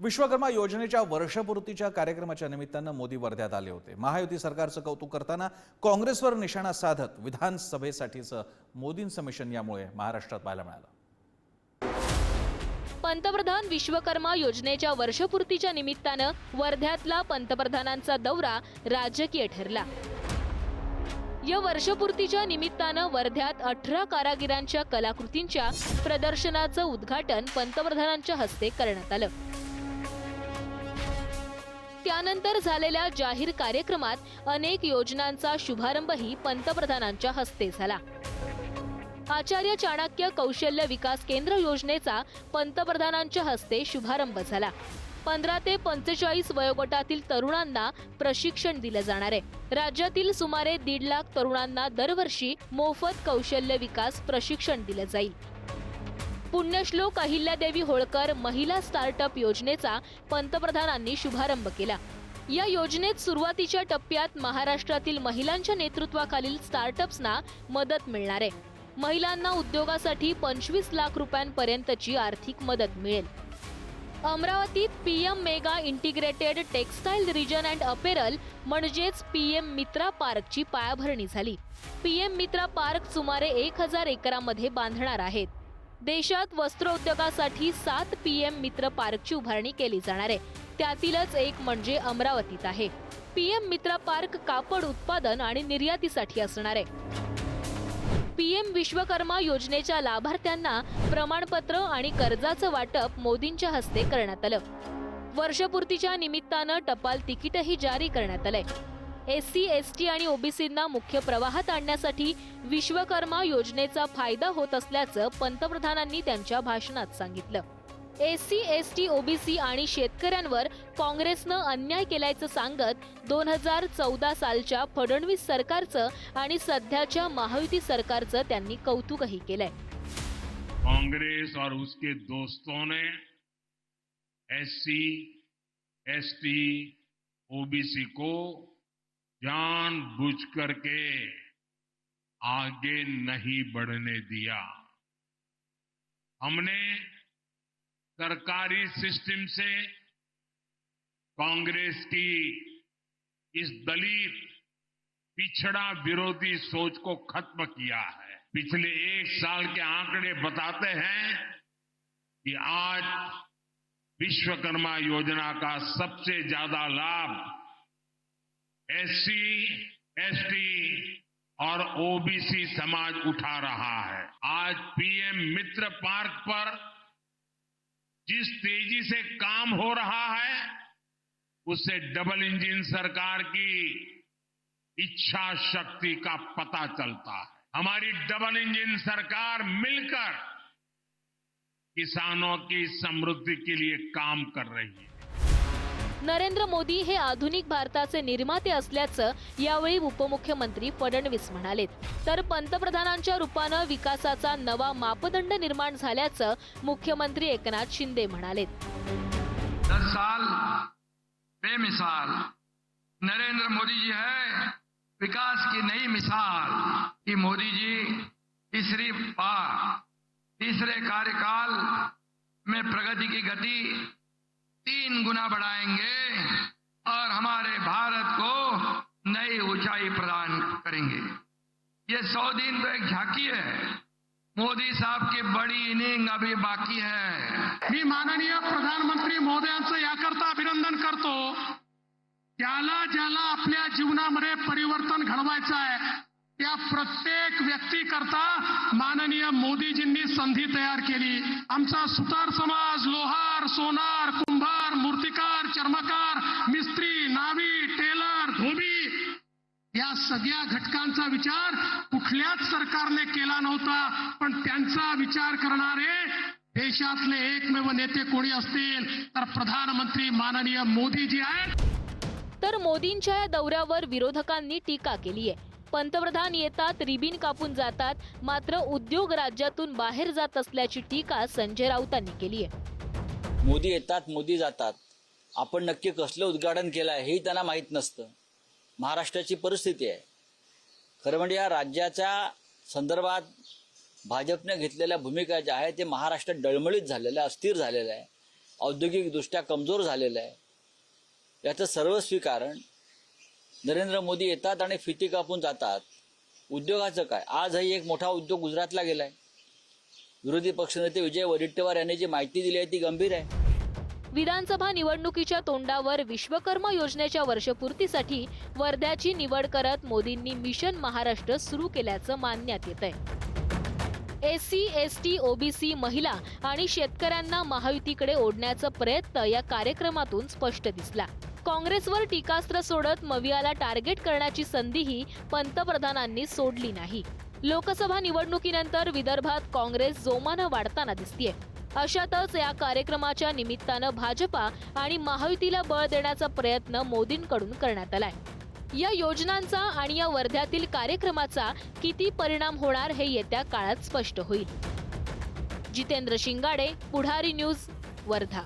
विश्वकर्मा योजनेच्या वर्षपूर्तीच्या कार्यक्रमाच्या निमित्तानं मोदी वर्ध्यात आले होते। महायुती सरकारचं कौतुक करताना काँग्रेसवर निशाणा साधत विधानसभेसाठीचं मोदींचं मिशन यामुळे महाराष्ट्रात पाहायला मिळालं। पंतप्रधान विश्वकर्मा योजनेच्या वर्षपूर्तीच्या निमित्तानं वर्ध्यातला पंतप्रधानांचा दौरा राजकीय ठरला। या वर्षपूर्तीच्या निमित्तानं वर्ध्यात 18 कारागिरांच्या कलाकृतींच्या प्रदर्शनाचं उद्घाटन पंतप्रधानांच्या हस्ते करण्यात आलं। त्यानंतर झालेल्या जाहीर कार्यक्रमात अनेक योजनांचा शुभारंभही पंतप्रधानांच्या हस्ते झाला। आचार्य चाणक्य कौशल्य विकास केंद्र योजनेचा पंतप्रधानांच्या हस्ते शुभारंभ झाला। 15 ते 45 वयोगटातील तरुणांना प्रशिक्षण दिले जाणार आहे। राज्यातील सुमारे 1.5 लाख तरुणांना दरवर्षी मोफत कौशल्य विकास प्रशिक्षण दिले जाईल। पुण्यश्लोक अहिल्यादेवी होळकर महिला स्टार्टअप योजनेचा पंतप्रधानांनी शुभारंभ केला। या योजनेत सुरुवातीच्या टप्प्यात महाराष्ट्रातील महिलांच्या नेतृत्वाखालील स्टार्टअप्सना मदत मिळणार आहे। महिलांना उद्योगासाठी 25 लाख रुपयांपर्यंतची आर्थिक मदत मिळेल। अमरावतीत PM mega integrated textile region and apparel म्हणजेच पीएम मित्रा पार्कची पायाभरणी झाली। पीएम मित्रा पार्क सुमारे 1000 एकरामध्ये बांधणार आहेत। देशात वस्त्रोद्योगासाठी 7 पीएम मित्र पार्कची उभारणी केली जाणार आहे। त्यातीलच एक म्हणजे अमरावतीत आहे। पीएम मित्रा पार्क कापड उत्पादन आणि निर्यातीसाठी असणार आहे। पीएम विश्वकर्मा योजनेच्या लाभार्थ्यांना प्रमाणपत्र आणि कर्जाचं वाटप मोदींच्या हस्ते करण्यात आलं। वर्षपूर्तीच्या निमित्तानं टपाल तिकीटही जारी करण्यात आलंय। एससी, एसटी आणि ओबीसींना मुख्य प्रवाहात आणण्यासाठी विश्वकर्मा योजनेचा फायदा होत असल्याचं पंतप्रधानांनी त्यांच्या भाषणात सांगितलं। एससी, एसटी, ओबीसी आणि शेतकऱ्यांवर काँग्रेसनं अन्याय केल्याचं सांगत 2014 सालच्या फडणवीस सरकारचं आणि सध्याच्या महायुती सरकारचं त्यांनी कौतुकही केलंय। कांग्रेस और उसके दोस्तों ने एससी, एसटी, ओबीसी को जानबूझ करके आगे नहीं बढ़ने दिया। हमने सरकारी सिस्टम से कांग्रेस की इस दलित पिछड़ा विरोधी सोच को खत्म किया है। पिछले 1 साल के आंकड़े बताते हैं कि आज विश्वकर्मा योजना का सबसे ज्यादा लाभ एससी, एसटी और ओबीसी समाज उठा रहा है। आज पीएम मित्र पार्क पर जिस तेजी से काम हो रहा है उससे डबल इंजन सरकार की इच्छा शक्ति का पता चलता है। हमारी डबल इंजन सरकार मिलकर किसानों की समृद्धि के लिए काम कर रही है। नरेंद्र मोदी हे आधुनिक भारताचे निर्माते असल्याचं यावेळी उपमुख्यमंत्री फडणवीस म्हणाले। तर पंतप्रधानांच्या रूपानं विकासाचा नवा मापदंड निर्माण झाल्याचं मुख्यमंत्री एकनाथ शिंदे म्हणाले। 10 साल बेमिसाल नरेंद्र मोदी जी है, विकास की नई मिसाल कि मोदी जी तीसरे कार्यकाल में प्रगति की गति 3 गुना बढ़ाएंगे और हमारे भारत को नई ऊंचाई प्रदान करेंगे। ये 100 दिन तो एक झांकी है, मोदी साहब की बड़ी इनिंग अभी बाकी है। मी माननीय प्रधानमंत्री महोदयांचं याकरता अभिनंदन करतो, ज्याला ज्याला आपल्या जीवनामध्ये परिवर्तन घडवायचं आहे त्या प्रत्येक व्यक्तीकरता माननीय मोदीजींनी संधी तयार केली। आमचा सुतार समाज लोहार, सोनार, कुंभार, मूर्तिकार, चर्मकार, मिस्त्री, नावी, टेलर, धोबी या सगळ्या घटकांचा विचार कुठल्याच सरकारने केला नव्हता, पण त्यांचा विचार करणारे देशातले एकमेव नेते कोणी असतील तर प्रधानमंत्री माननीय मोदीजी आहेत। तर मोदींच्या या दौऱ्यावर विरोधकांनी टीका केली आहे। पंतप्रधान येतात, रिबीन कापून जातात, मात्र उद्योग राज्यातून बाहेर जात असल्याची टीका संजय राऊतांनी केली आहे। मोदी येतात, मोदी जातात, आपण नक्की कसलं उद्घाटन केलं आहे हेही त्यांना माहीत नसतं। महाराष्ट्राची परिस्थिती आहे, खरं म्हणजे या राज्याच्या संदर्भात भाजपने घेतलेल्या भूमिका ज्या आहेत ते महाराष्ट्रात डळमळीत झालेल्या, अस्थिर झालेल्या आहे। औद्योगिकदृष्ट्या कमजोर झालेलं आहे. याचं सर्वस्वी कारण नरेंद्र मोदी येतात आणि फिती कापून जातात. उद्योगाचं काय? आजही एक मोठा उद्योग गुजरातला गेलाय. विरोधी पक्षनेते विजय वडेट्टीवार यांनी जी माहिती दिली आहे ती गंभीर आहे. विधानसभा निवडणुकीच्या तोंडावर विश्वकर्मा योजनेच्या वर्षपूर्तीसाठी वर्ध्याची निवड करत मोदींनी मिशन महाराष्ट्र सुरू केल्याचं मानण्यात येत आहे. एससी, एसटी, ओबीसी, महिला आणि शेतकऱ्यांना महायुतीकडे ओढण्याचा प्रयत्न या कार्यक्रमातून स्पष्ट दिसला. काँग्रेसवर टीकास्त्र सोडत मवियाला टार्गेट करण्याची संधीही पंतप्रधानांनी सोडली नाही. लोकसभा निवडणुकीनंतर विदर्भात काँग्रेस जोमानं वाढताना दिसतेय. अशातच या कार्यक्रमाच्या निमित्तानं भाजपा आणि महायुतीला बळ देण्याचा प्रयत्न मोदींकडून करण्यात आलाय. या योजनांचा आणि या वर्ध्यातील कार्यक्रमाचा किती परिणाम होणार हे येत्या काळात स्पष्ट होईल. जितेंद्र शिंगाडे, पुढारी न्यूज, वर्धा.